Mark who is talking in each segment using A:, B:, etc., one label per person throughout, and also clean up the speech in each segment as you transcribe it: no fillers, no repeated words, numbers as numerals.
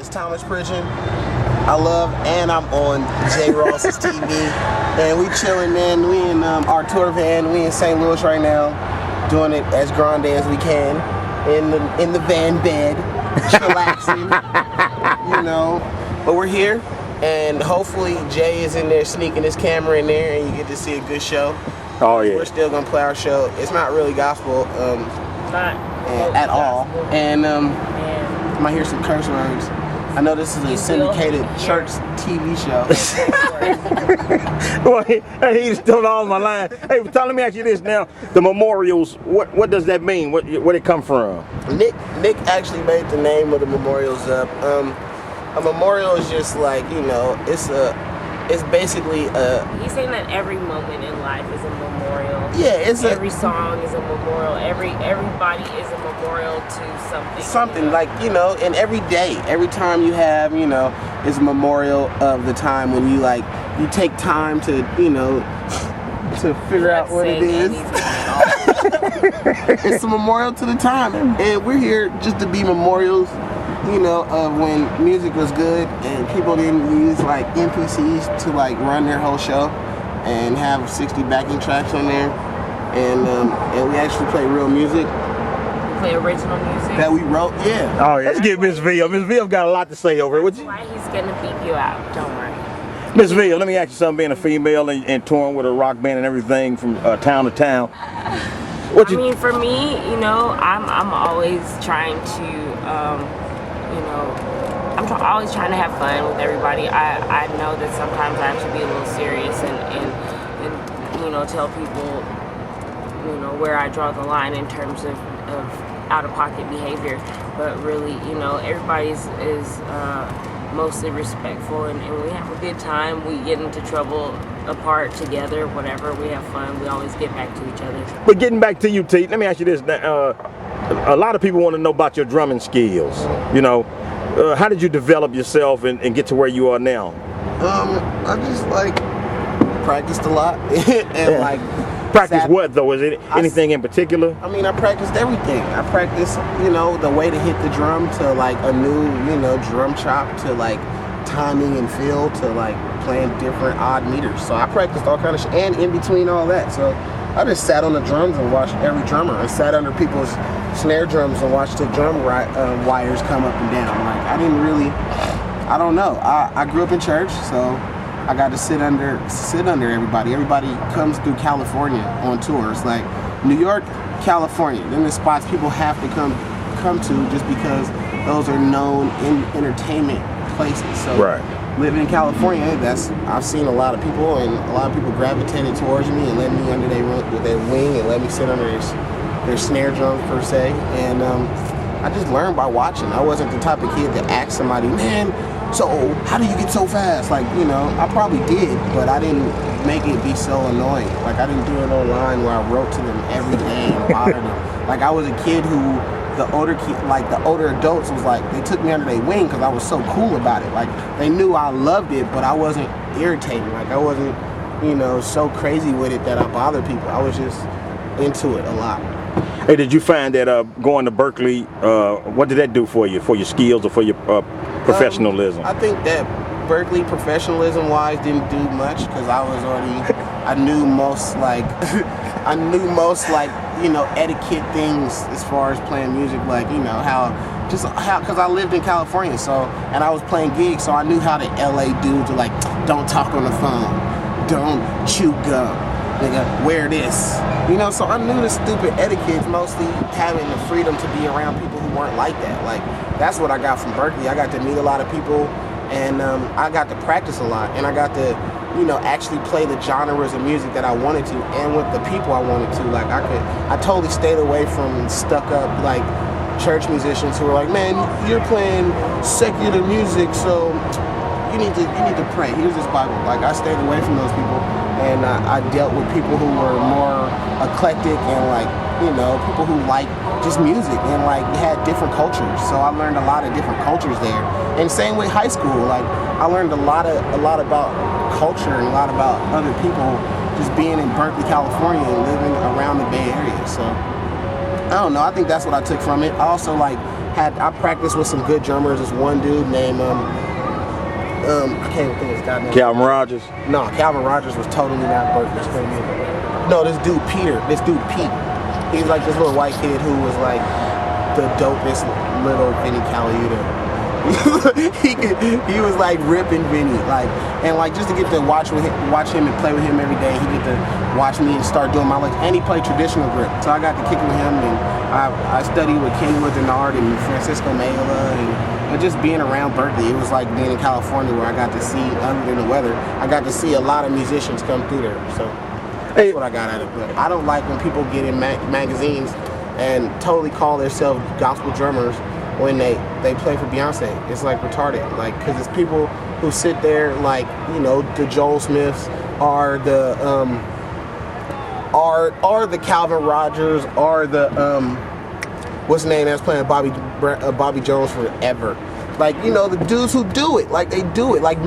A: It's Thomas Pridgen. I love, and I'm on Jross-tv, and we chilling, man. We in our tour van. We in St. Louis right now, doing it as grande as we can, in the van bed, chillaxing, you know. But we're here, and hopefully Jay is in there sneaking his camera in there, and you get to see a good show.
B: Oh yeah.
A: We're still gonna play our show. It's not really gospel at all, and I might hear some curse words. I know this is a syndicated church TV show.
B: Well, he stole all my line. Hey, Tom, let me ask you this now. The memorials, what does that mean? Where it come from?
A: Nick actually made the name of the memorials up. A memorial is just like, you know, it's basically a...
C: He's saying that every moment in life is a memorial.
A: Yeah,
C: every song is a memorial. Everybody is a memorial to something.
A: Something,
C: you know?
A: like, you know, and every day, every time you have, you know, is a memorial of the time when you, like, you take time to, you know, to figure out what it is. It's a memorial to the time, and we're here just to be memorials, you know, of when music was good and people didn't use like MPCs to like run their whole show and have 60 backing tracks on there, and we actually play real music.
C: Play original music
A: that we wrote. Yeah.
B: Oh yeah. Let's get Miss Ville. Miss Ville got a lot to say over it.
C: That's why he's gonna beep you out. Don't worry.
B: Miss Ville, let me ask you something. Being a female and touring with a rock band and everything from town to town.
C: I mean, for me, you know, I'm always trying to. You know, I'm always trying to have fun with everybody. I know that sometimes I have to be a little serious and you know, tell people, you know, where I draw the line in terms of out-of-pocket behavior. But really, you know, everybody is mostly respectful, and we have a good time. We get into trouble apart together, whatever. We have fun. We always get back to each other.
B: But getting back to you, T, let me ask you this. A lot of people want to know about your drumming skills. You know, how did you develop yourself and get to where you are now?
A: I just like practiced a lot and like.
B: Practice what though? Is it anything in particular?
A: I mean, I practiced everything. I practiced, you know, the way to hit the drum, to like a new, you know, drum chop, to like timing and feel, to like playing different odd meters. So I practiced all kind of shit, and in between all that. So I just sat on the drums and watched every drummer. I sat under people's snare drums and watched the drum wires come up and down. Like, I didn't really, I don't know. I grew up in church, so I got to sit under everybody. Everybody comes through California on tours. Like New York, California. Then the spots people have to come to just because those are known in entertainment places. So living in California, I've seen a lot of people, and a lot of people gravitated towards me and let me under their wing and let me sit under their snare drums per se. And I just learned by watching. I wasn't the type of kid to ask somebody, man, so how do you get so fast? Like, you know, I probably did, but I didn't make it be so annoying. Like, I didn't do it online where I wrote to them every day and bothered them. Like, I was a kid who the older adults was like, they took me under their wing because I was so cool about it. Like, they knew I loved it, but I wasn't irritating. Like, I wasn't, you know, so crazy with it that I bothered people. I was just into it a lot.
B: Hey, did you find that going to Berkeley, what did that do for you, for your skills or for your professionalism?
A: I think that Berkeley, professionalism-wise, didn't do much because I knew most like, you know, etiquette things as far as playing music, like, you know, because I lived in California, so, and I was playing gigs, so I knew how the LA dudes are like, don't talk on the phone, don't chew gum, nigga, wear this. You know, so I knew the stupid etiquette, mostly having the freedom to be around people who weren't like that. Like, that's what I got from Berkeley. I got to meet a lot of people, and I got to practice a lot, and I got to, you know, actually play the genres of music that I wanted to, and with the people I wanted to. Like, I totally stayed away from stuck up, like, church musicians who were like, man, you're playing secular music, so you need to pray. Here's this Bible. Like, I stayed away from those people, and I dealt with people who were more eclectic and, like, you know, people who like just music and like had different cultures. So I learned a lot of different cultures there. And same with high school. Like, I learned a lot about culture and a lot about other people just being in Berkeley, California, and living around the Bay Area. So I don't know. I think that's what I took from it. I also like I practiced with some good drummers. This one dude named I can't think of his guy's name.
B: Calvin Rogers?
A: No, Calvin Rogers was totally not Berkeley's thing either. No, this dude Pete. He's like this little white kid who was like the dopest little Vinny Colaiuta. he was like ripping Vinny, like, and like just to get to watch him and play with him every day. He get to watch me and start doing my licks, and he played traditional grip. So I got to kick with him, and I studied with Kingwood Denard and Francisco Mayla, and just being around Berkeley, it was like being in California where I got to see, other than the weather, I got to see a lot of musicians come through there. So that's what I got out of it. But I don't like when people get in magazines and totally call themselves gospel drummers when they play for Beyonce. It's like retarded, like, because it's people who sit there like, you know, the Joel Smiths are the Calvin Rogers, are the what's the name that's playing Bobby Jones forever. Like, you know, the dudes who do it, like they do it. Like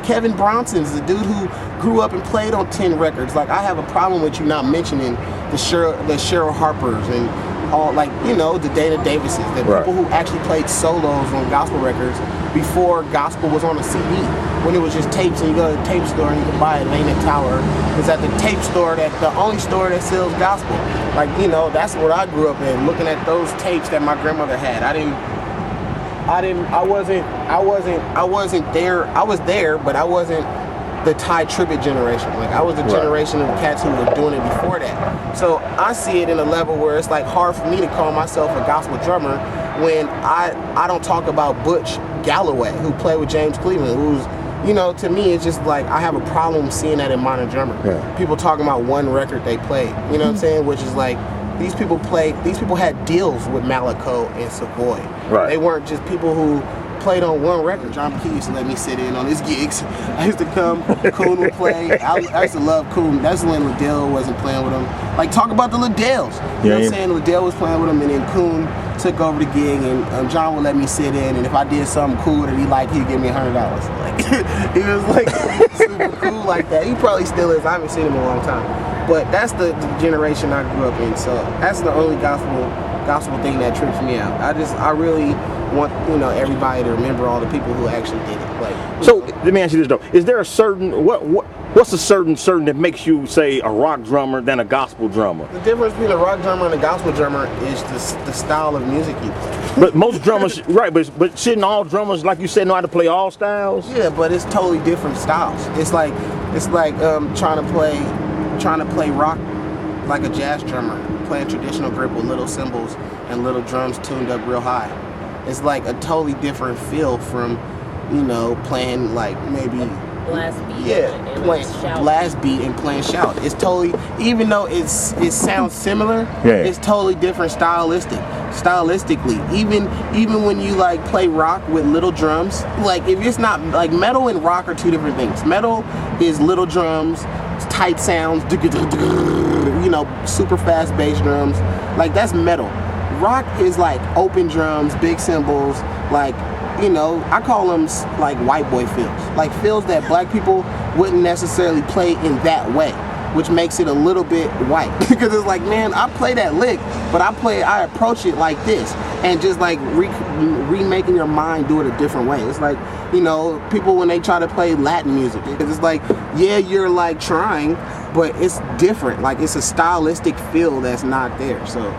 A: Kevin Bronson's the dude who grew up and played on 10 records. Like, I have a problem with you not mentioning the Cheryl Harpers and all, like, you know, the Dana Davises, the people who actually played solos on gospel records before gospel was on a CD, when it was just tapes and you go to the tape store and you can buy it. Lane Tower is at the tape store, the only store that sells gospel. Like, you know, that's what I grew up in, looking at those tapes that my grandmother had. I wasn't there. I was there, but I wasn't the Ty Tribbett generation. Like, I was the generation of the cats who were doing it before that. So I see it in a level where it's like hard for me to call myself a gospel drummer when I don't talk about Butch Galloway, who played with James Cleveland, who's, you know, to me it's just like I have a problem seeing that in modern drummer. People talking about one record they played, you know what I'm saying, which is like, these people had deals with Malaco and Savoy. They weren't just people who played on one record. John McKee used to let me sit in on his gigs. I used to come, Coon would play. I used to love Coon. That's when Liddell wasn't playing with him. Like, talk about the Liddells. You know what I'm saying? Liddell was playing with him, and then Coon took over the gig, and John would let me sit in, and if I did something cool that he liked, he'd give me $100. Like, he was like super cool like that. He probably still is. I haven't seen him in a long time. But that's the generation I grew up in, so that's the only gospel thing that trips me out. I really want, you know, everybody to remember all the people who actually did it. Like,
B: so let me ask you this though: is there a certain what's a certain that makes you say a rock drummer than a gospel drummer?
A: The difference between a rock drummer and a gospel drummer is the style of music you play.
B: But most drummers, right? But shouldn't all drummers, like you said, know how to play all styles?
A: Yeah, but it's totally different styles. It's like trying to play rock like a jazz drummer, playing traditional grip with little cymbals and little drums tuned up real high. It's like a totally different feel from, you know, playing like maybe
C: blast beat.
A: Yeah, playing blast beat and playing shout. It's totally, even though it sounds similar, it's totally different stylistically. Even when you like play rock with little drums, like if it's not like metal and rock are two different things. Metal is little drums, tight sounds, you know, super fast bass drums. Like, that's metal. Rock is like open drums, big cymbals, like, you know, I call them like white boy fills. Like fills that black people wouldn't necessarily play in that way, which makes it a little bit white. Because it's like, man, I play that lick, but I approach it like this, and just like remaking your mind do it a different way. It's like, you know, people when they try to play Latin music, it's like, yeah, you're like trying, but it's different. Like, it's a stylistic feel that's not there. So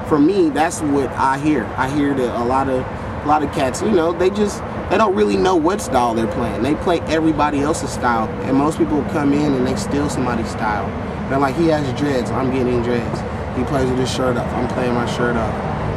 A: for me, that's what I hear. I hear that a lot of cats, you know, they don't really know what style they're playing. They play everybody else's style, and most people come in and they steal somebody's style. They're like, he has dreads, I'm getting dreads. He plays with his shirt off, I'm playing my shirt off.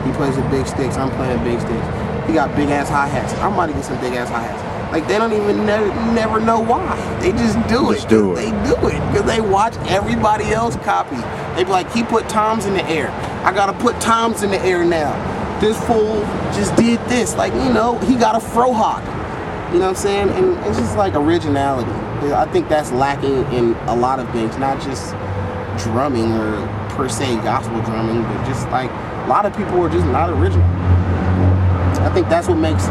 A: He plays with big sticks, I'm playing big sticks. He got big ass hi-hats, I'm about to get some big ass hi-hats. Like, they don't even never know why. They just do it. They do it because they watch everybody else copy. They be like, he put toms in the air, I gotta put toms in the air now. This fool just did this. Like, you know, he got a frohawk. You know what I'm saying? And it's just like originality. I think that's lacking in a lot of things, not just drumming or per se gospel drumming, but just like a lot of people are just not original. I think that's what makes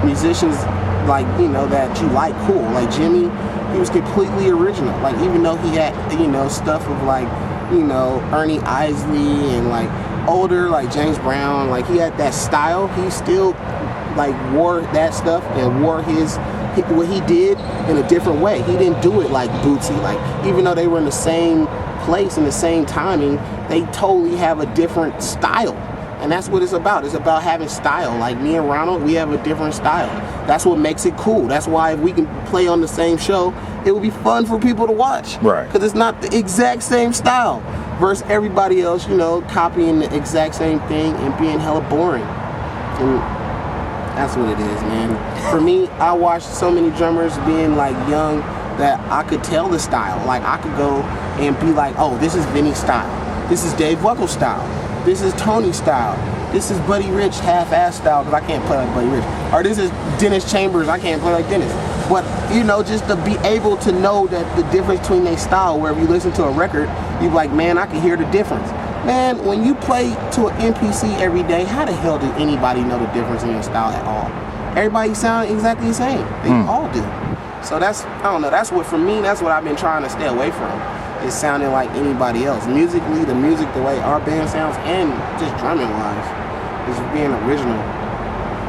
A: musicians, like, you know, that you like cool. Like Jimmy, he was completely original. Like, even though he had, you know, stuff of like, you know, Ernie Isley and like older, like James Brown, like he had that style. He still like wore that stuff and wore what he did in a different way. He didn't do it like Bootsy. Like even though they were in the same place in the same timing, they totally have a different style. And that's what it's about. It's about having style. Like me and Ronald, we have a different style. That's what makes it cool. That's why if we can play on the same show, it will be fun for people to watch.
B: Right.
A: Because it's not the exact same style versus everybody else, you know, copying the exact same thing and being hella boring. And that's what it is, man. For me, I watched so many drummers being like young that I could tell the style. Like I could go and be like, oh, this is Vinny's style. This is Dave Weckl style. This is Tony style. This is Buddy Rich half-ass style because I can't play like Buddy Rich. Or this is Dennis Chambers. I can't play like Dennis. But you know, just to be able to know that the difference between their style, where if you listen to a record, you're like, man, I can hear the difference. Man, when you play to an MPC every day, how the hell does anybody know the difference in your style at all? Everybody sound exactly the same. They all do. So that's, I don't know, that's what, for me, that's what I've been trying to stay away from. Is sounding like anybody else. Musically, the music, the way our band sounds, and just drumming wise, is being original.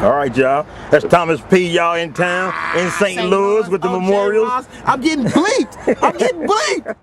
B: All right, y'all. That's Thomas P. Y'all in town in St. Louis with the memorials.
A: I'm getting bleeped. I'm getting bleeped.